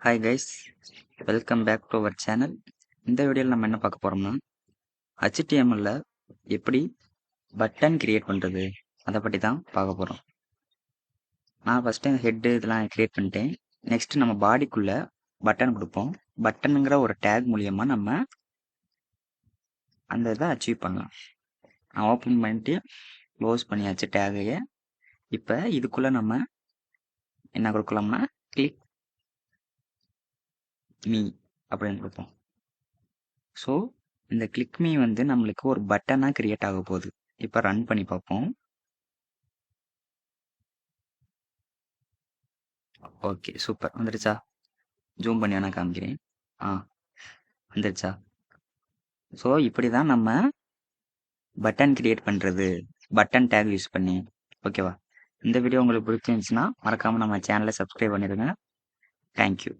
Hi guys, welcome back to our channel. இந்த வீடியோவில் நம்ம என்ன பார்க்க போகிறோம்னா HTML-ல எப்படி பட்டன் கிரியேட் பண்ணுறது அதை பற்றி தான் பார்க்க போகிறோம். நான் ஃபஸ்ட்டு ஹெட்டு இதெல்லாம் கிரியேட் பண்ணிட்டேன். நெக்ஸ்ட் நம்ம பாடிக்குள்ளே பட்டன் கொடுப்போம். பட்டனுங்கிற ஒரு டேக் மூலியமாக நம்ம அந்த இதை அச்சீவ் பண்ணலாம். நான் ஓப்பன் பண்ணிட்டு க்ளோஸ் பண்ணியாச்சு டேகையை. இப்போ இதுக்குள்ளே நம்ம என்ன கொடுக்கலாம்னா கிளிக் மீ அப்படின்னு கொடுப்போம். ஸோ இந்த கிளிக் மீ வந்து நம்மளுக்கு ஒரு பட்டனாக கிரியேட் ஆக போகுது. இப்போ ரன் பண்ணி பார்ப்போம். Okay, super. வந்துடுச்சா? ஜூம் பண்ணி வேணா காமிக்கிறேன். வந்துடுச்சா? ஸோ இப்படி தான் நம்ம பட்டன் கிரியேட் பண்ணுறது, பட்டன் டேக் யூஸ் பண்ணி. ஓகேவா? இந்த வீடியோ உங்களுக்கு பிடிச்சிருந்துச்சுன்னா மறக்காமல் நம்ம சேனலை சப்ஸ்கிரைப் பண்ணிடுங்க. தேங்க்யூ.